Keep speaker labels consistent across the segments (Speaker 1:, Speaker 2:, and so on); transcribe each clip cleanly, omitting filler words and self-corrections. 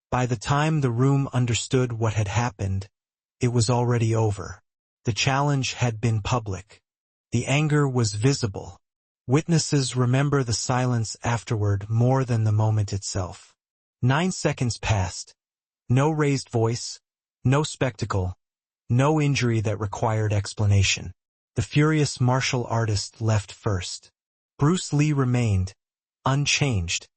Speaker 1: By the time the room understood what had happened, it was already over. The challenge had been public. The anger was visible. Witnesses remember the silence afterward more than the moment itself. 9 seconds passed. No raised voice, no spectacle, no injury that required explanation. The furious martial artist left first. Bruce Lee remained, unchanged,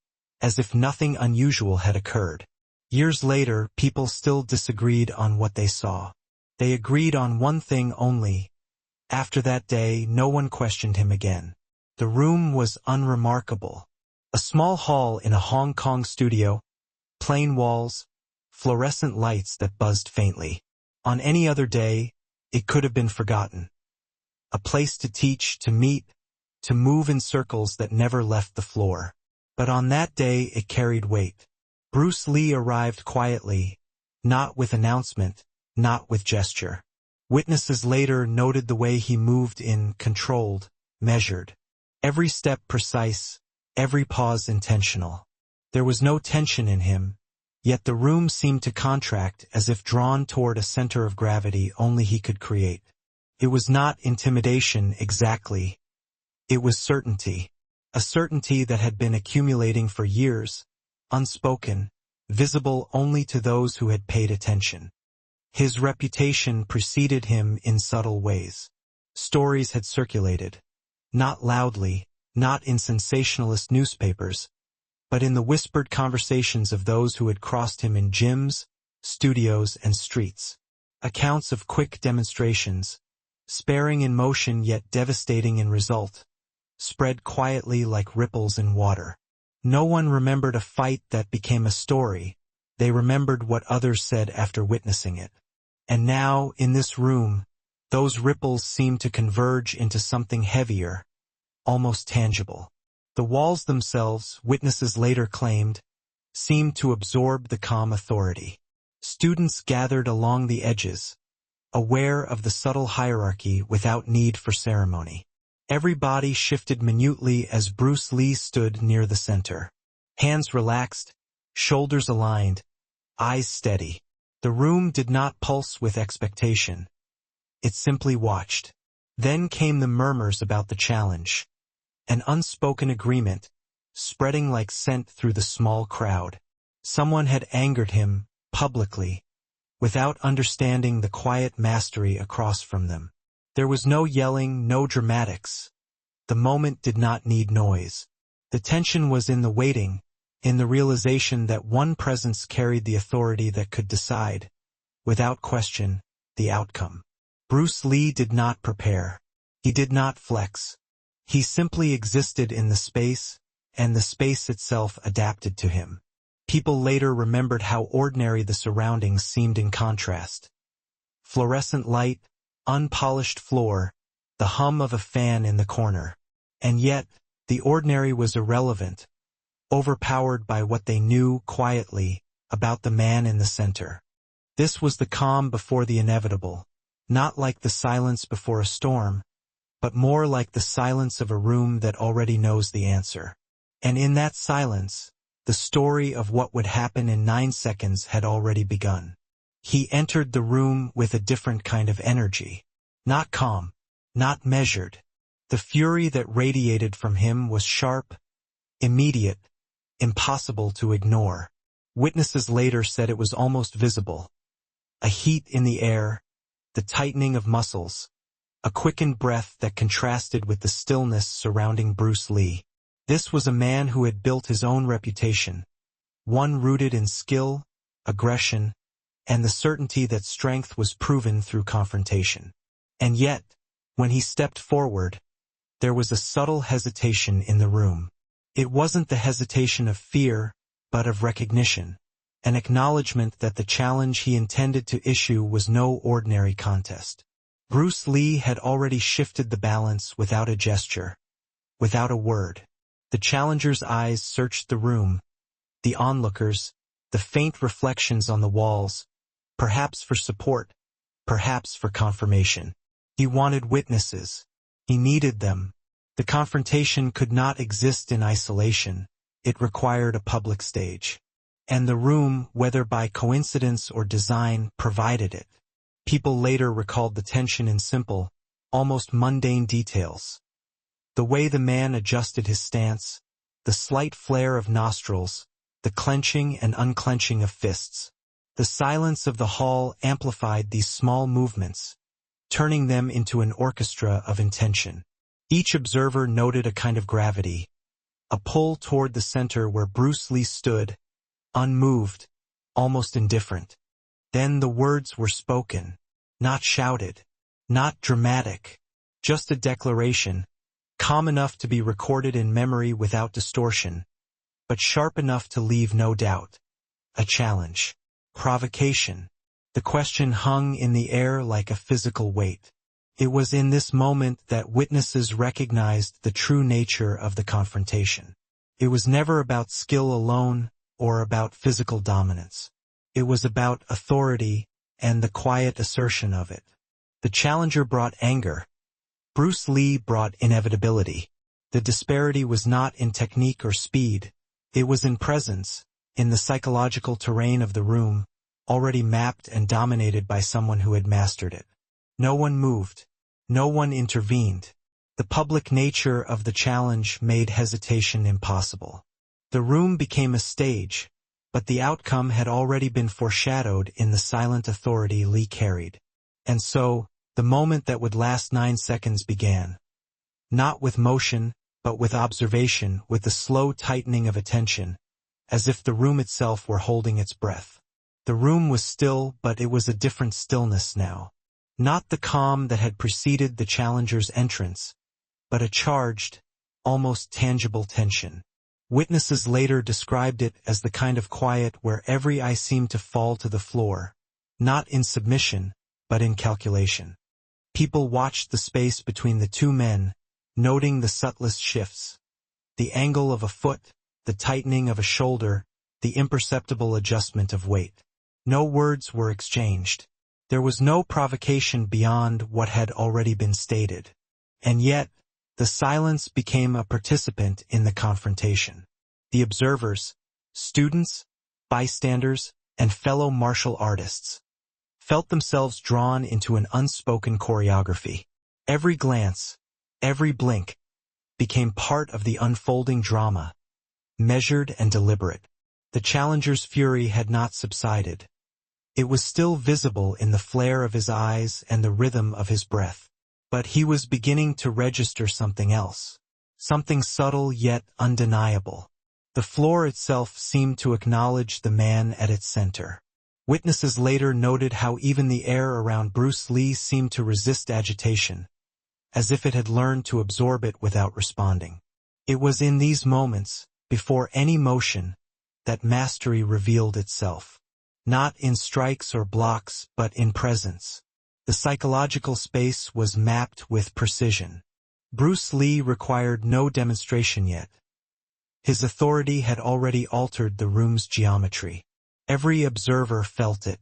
Speaker 1: as if nothing unusual had occurred. Years later, people still disagreed on what they saw. They agreed on one thing only. After that day, no one questioned him again. The room was unremarkable. A small hall in a Hong Kong studio, plain walls, fluorescent lights that buzzed faintly. On any other day, it could have been forgotten. A place to teach, to meet, to move in circles that never left the floor. But on that day, it carried weight. Bruce Lee arrived quietly, not with announcement, not with gesture. Witnesses later noted the way he moved in controlled, measured. Every step precise, every pause intentional. There was no tension in him, yet the room seemed to contract as if drawn toward a center of gravity only he could create. It was not intimidation exactly. It was certainty. A certainty that had been accumulating for years, unspoken, visible only to those who had paid attention. His reputation preceded him in subtle ways. Stories had circulated, not loudly, not in sensationalist newspapers, but in the whispered conversations of those who had crossed him in gyms, studios, and streets. Accounts of quick demonstrations, sparing in motion yet devastating in result, spread quietly like ripples in water. No one remembered a fight that became a story. They remembered what others said after witnessing it. And now, in this room, those ripples seemed to converge into something heavier, almost tangible. The walls themselves, witnesses later claimed, seemed to absorb the calm authority. Students gathered along the edges, aware of the subtle hierarchy without need for ceremony. Every body shifted minutely as Bruce Lee stood near the center. Hands relaxed, shoulders aligned, eyes steady. The room did not pulse with expectation. It simply watched. Then came the murmurs about the challenge. An unspoken agreement, spreading like scent through the small crowd. Someone had angered him, publicly, without understanding the quiet mastery across from them. There was no yelling, no dramatics. The moment did not need noise. The tension was in the waiting, in the realization that one presence carried the authority that could decide, without question, the outcome. Bruce Lee did not prepare. He did not flex. He simply existed in the space, and the space itself adapted to him. People later remembered how ordinary the surroundings seemed in contrast. Fluorescent light, unpolished floor, the hum of a fan in the corner. And yet, the ordinary was irrelevant, overpowered by what they knew quietly about the man in the center. This was the calm before the inevitable, not like the silence before a storm, but more like the silence of a room that already knows the answer. And in that silence, the story of what would happen in 9 seconds had already begun. He entered the room with a different kind of energy. Not calm, not measured. The fury that radiated from him was sharp, immediate, impossible to ignore. Witnesses later said it was almost visible. A heat in the air, the tightening of muscles, a quickened breath that contrasted with the stillness surrounding Bruce Lee. This was a man who had built his own reputation, one rooted in skill, aggression, and the certainty that strength was proven through confrontation. And yet, when he stepped forward, there was a subtle hesitation in the room. It wasn't the hesitation of fear, but of recognition, an acknowledgement that the challenge he intended to issue was no ordinary contest. Bruce Lee had already shifted the balance without a gesture, without a word. The challenger's eyes searched the room, the onlookers, the faint reflections on the walls, perhaps for support, perhaps for confirmation. He wanted witnesses. He needed them. The confrontation could not exist in isolation. It required a public stage. And the room, whether by coincidence or design, provided it. People later recalled the tension in simple, almost mundane details. The way the man adjusted his stance, the slight flare of nostrils, the clenching and unclenching of fists. The silence of the hall amplified these small movements, turning them into an orchestra of intention. Each observer noted a kind of gravity, a pull toward the center where Bruce Lee stood, unmoved, almost indifferent. Then the words were spoken, not shouted, not dramatic, just a declaration, calm enough to be recorded in memory without distortion, but sharp enough to leave no doubt. A challenge. Provocation. The question hung in the air like a physical weight. It was in this moment that witnesses recognized the true nature of the confrontation. It was never about skill alone or about physical dominance. It was about authority and the quiet assertion of it. The challenger brought anger. Bruce Lee brought inevitability. The disparity was not in technique or speed. It was in presence, in the psychological terrain of the room, already mapped and dominated by someone who had mastered it. No one moved. No one intervened. The public nature of the challenge made hesitation impossible. The room became a stage, but the outcome had already been foreshadowed in the silent authority Lee carried. And so, the moment that would last 9 seconds began. Not with motion, but with observation, with the slow tightening of attention, as if the room itself were holding its breath. The room was still, but it was a different stillness now. Not the calm that had preceded the challenger's entrance, but a charged, almost tangible tension. Witnesses later described it as the kind of quiet where every eye seemed to fall to the floor, not in submission, but in calculation. People watched the space between the two men, noting the subtlest shifts. The angle of a foot, the tightening of a shoulder, the imperceptible adjustment of weight. No words were exchanged. There was no provocation beyond what had already been stated. And yet, the silence became a participant in the confrontation. The observers, students, bystanders, and fellow martial artists, felt themselves drawn into an unspoken choreography. Every glance, every blink, became part of the unfolding drama, measured and deliberate. The challenger's fury had not subsided. It was still visible in the flare of his eyes and the rhythm of his breath. But he was beginning to register something else. Something subtle yet undeniable. The floor itself seemed to acknowledge the man at its center. Witnesses later noted how even the air around Bruce Lee seemed to resist agitation, as if it had learned to absorb it without responding. It was in these moments, before any motion, that mastery revealed itself. Not in strikes or blocks, but in presence. The psychological space was mapped with precision. Bruce Lee required no demonstration yet. His authority had already altered the room's geometry. Every observer felt it.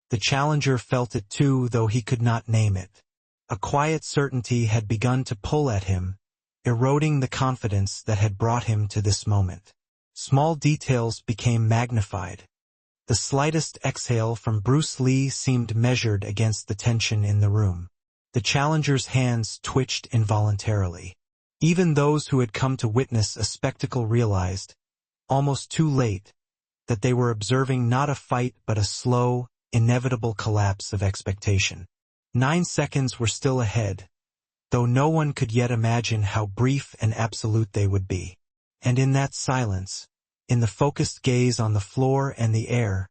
Speaker 1: The challenger felt it too, though he could not name it. A quiet certainty had begun to pull at him, eroding the confidence that had brought him to this moment. Small details became magnified. The slightest exhale from Bruce Lee seemed measured against the tension in the room. The challenger's hands twitched involuntarily. Even those who had come to witness a spectacle realized, almost too late, that they were observing not a fight but a slow, inevitable collapse of expectation. 9 seconds were still ahead, though no one could yet imagine how brief and absolute they would be. And in that silence, in the focused gaze on the floor and the air,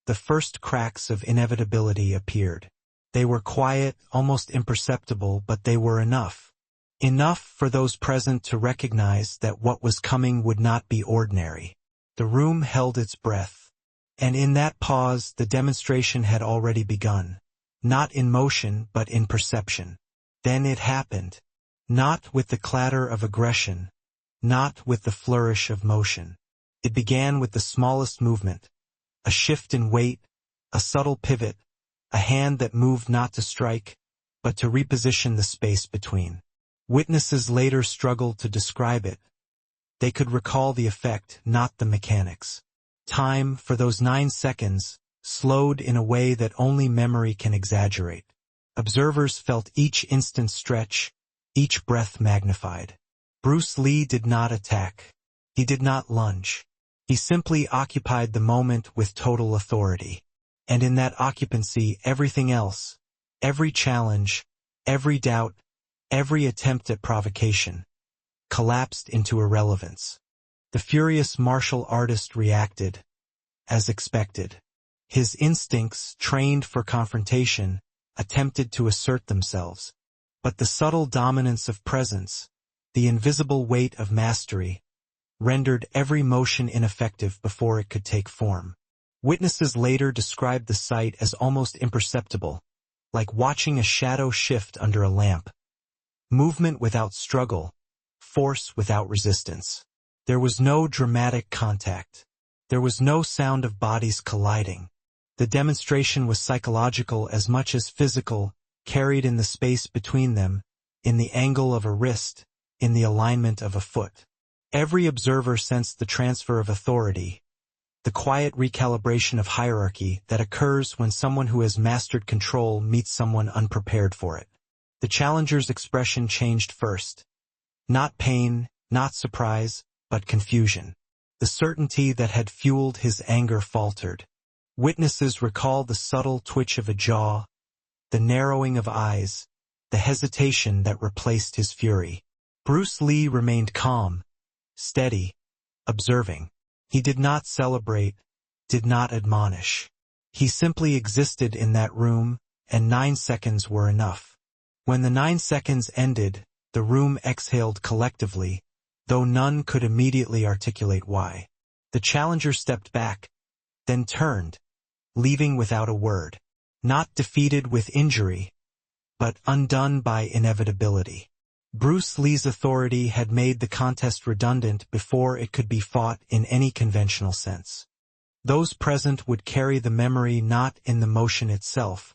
Speaker 1: the first cracks of inevitability appeared. They were quiet, almost imperceptible, but they were enough. Enough for those present to recognize that what was coming would not be ordinary. The room held its breath. And in that pause, the demonstration had already begun. Not in motion, but in perception. Then it happened. Not with the clatter of aggression. Not with the flourish of motion. It began with the smallest movement. A shift in weight, a subtle pivot, a hand that moved not to strike, but to reposition the space between. Witnesses later struggled to describe it. They could recall the effect, not the mechanics. Time, for those 9 seconds, slowed in a way that only memory can exaggerate. Observers felt each instant stretch, each breath magnified. Bruce Lee did not attack. He did not lunge. He simply occupied the moment with total authority. And in that occupancy, everything else, every challenge, every doubt, every attempt at provocation, collapsed into irrelevance. The furious martial artist reacted, as expected. His instincts, trained for confrontation, attempted to assert themselves. But the subtle dominance of presence, the invisible weight of mastery, rendered every motion ineffective before it could take form. Witnesses later described the sight as almost imperceptible, like watching a shadow shift under a lamp. Movement without struggle, force without resistance. There was no dramatic contact. There was no sound of bodies colliding. The demonstration was psychological as much as physical, carried in the space between them, in the angle of a wrist, in the alignment of a foot. Every observer sensed the transfer of authority, the quiet recalibration of hierarchy that occurs when someone who has mastered control meets someone unprepared for it. The challenger's expression changed first. Not pain, not surprise, but confusion. The certainty that had fueled his anger faltered. Witnesses recall the subtle twitch of a jaw, the narrowing of eyes, the hesitation that replaced his fury. Bruce Lee remained calm, steady, observing. He did not celebrate, did not admonish. He simply existed in that room, and 9 seconds were enough. When the 9 seconds ended, the room exhaled collectively, though none could immediately articulate why. The challenger stepped back, then turned, leaving without a word. Not defeated with injury, but undone by inevitability. Bruce Lee's authority had made the contest redundant before it could be fought in any conventional sense. Those present would carry the memory not in the motion itself,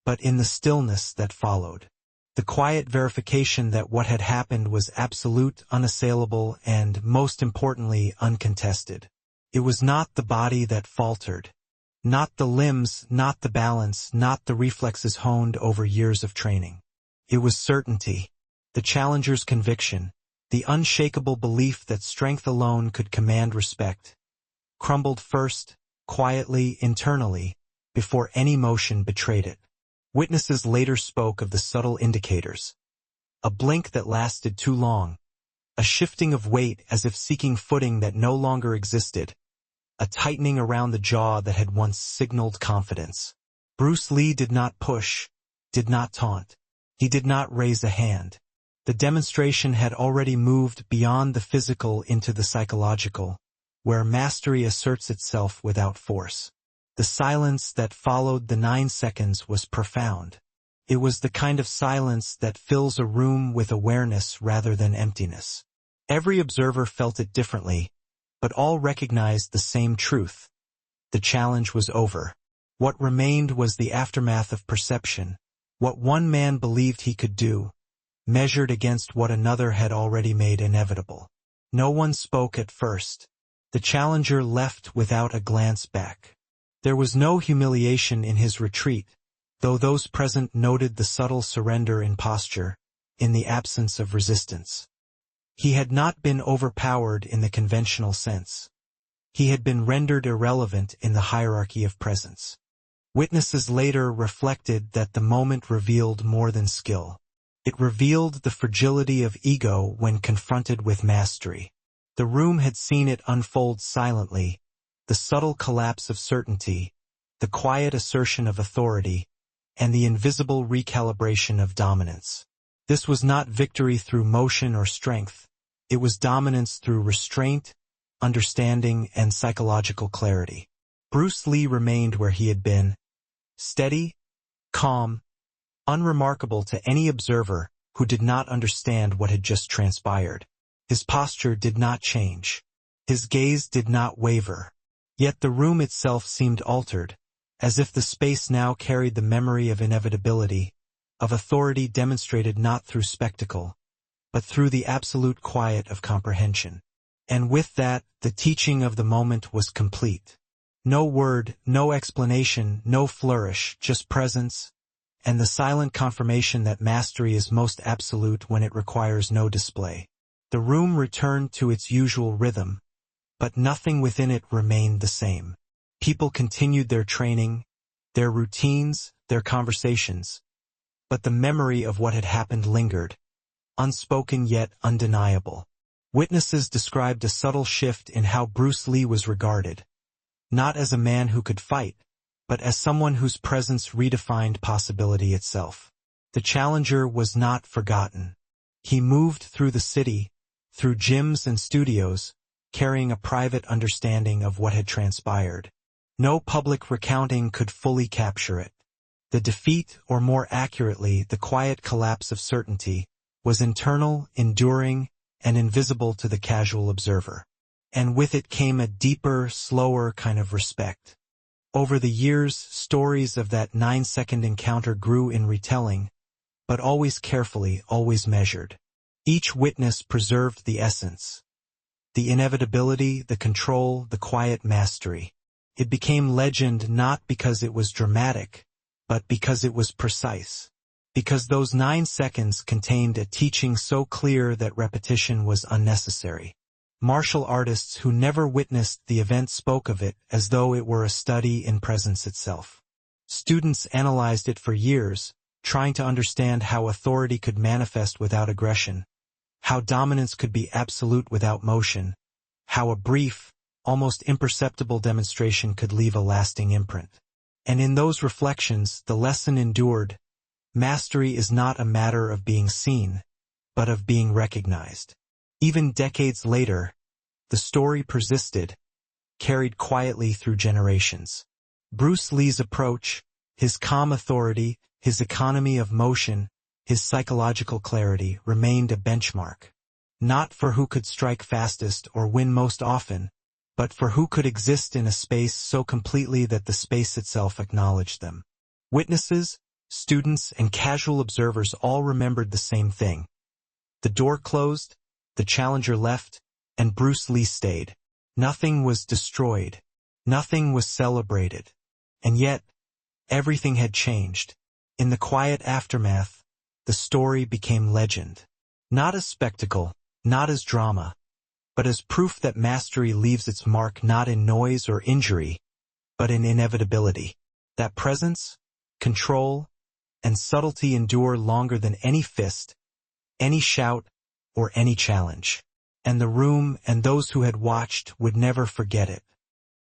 Speaker 1: but in the stillness that followed. The quiet verification that what had happened was absolute, unassailable, and, most importantly, uncontested. It was not the body that faltered. Not the limbs, not the balance, not the reflexes honed over years of training. It was certainty. The challenger's conviction, the unshakable belief that strength alone could command respect, crumbled first, quietly, internally, before any motion betrayed it. Witnesses later spoke of the subtle indicators. A blink that lasted too long, a shifting of weight as if seeking footing that no longer existed, a tightening around the jaw that had once signaled confidence. Bruce Lee did not push, did not taunt. He did not raise a hand. The demonstration had already moved beyond the physical into the psychological, where mastery asserts itself without force. The silence that followed the 9 seconds was profound. It was the kind of silence that fills a room with awareness rather than emptiness. Every observer felt it differently, but all recognized the same truth. The challenge was over. What remained was the aftermath of perception, what one man believed he could do, measured against what another had already made inevitable. No one spoke at first. The challenger left without a glance back. There was no humiliation in his retreat, though those present noted the subtle surrender in posture, in the absence of resistance. He had not been overpowered in the conventional sense. He had been rendered irrelevant in the hierarchy of presence. Witnesses later reflected that the moment revealed more than skill. It revealed the fragility of ego when confronted with mastery. The room had seen it unfold silently, the subtle collapse of certainty, the quiet assertion of authority, and the invisible recalibration of dominance. This was not victory through motion or strength. It was dominance through restraint, understanding, and psychological clarity. Bruce Lee remained where he had been, steady, calm, unremarkable to any observer who did not understand what had just transpired. His posture did not change. His gaze did not waver. Yet the room itself seemed altered, as if the space now carried the memory of inevitability, of authority demonstrated not through spectacle, but through the absolute quiet of comprehension. And with that, the teaching of the moment was complete. No word, no explanation, no flourish, just presence, and the silent confirmation that mastery is most absolute when it requires no display. The room returned to its usual rhythm, but nothing within it remained the same. People continued their training, their routines, their conversations, but the memory of what had happened lingered, unspoken yet undeniable. Witnesses described a subtle shift in how Bruce Lee was regarded, not as a man who could fight, but as someone whose presence redefined possibility itself. The challenger was not forgotten. He moved through the city, through gyms and studios, carrying a private understanding of what had transpired. No public recounting could fully capture it. The defeat, or more accurately, the quiet collapse of certainty, was internal, enduring, and invisible to the casual observer. And with it came a deeper, slower kind of respect. Over the years, stories of that 9-second encounter grew in retelling, but always carefully, always measured. Each witness preserved the essence, the inevitability, the control, the quiet mastery. It became legend not because it was dramatic, but because it was precise. Because those 9 seconds contained a teaching so clear that repetition was unnecessary. Martial artists who never witnessed the event spoke of it as though it were a study in presence itself. Students analyzed it for years, trying to understand how authority could manifest without aggression, how dominance could be absolute without motion, how a brief, almost imperceptible demonstration could leave a lasting imprint. And in those reflections, the lesson endured. Mastery is not a matter of being seen, but of being recognized. Even decades later, the story persisted, carried quietly through generations. Bruce Lee's approach, his calm authority, his economy of motion, his psychological clarity remained a benchmark. Not for who could strike fastest or win most often, but for who could exist in a space so completely that the space itself acknowledged them. Witnesses, students, and casual observers all remembered the same thing. The door closed, the challenger left, and Bruce Lee stayed. Nothing was destroyed. Nothing was celebrated. And yet, everything had changed. In the quiet aftermath, the story became legend. Not as spectacle, not as drama, but as proof that mastery leaves its mark not in noise or injury, but in inevitability. That presence, control, and subtlety endure longer than any fist, any shout, or any challenge. And the room and those who had watched would never forget it.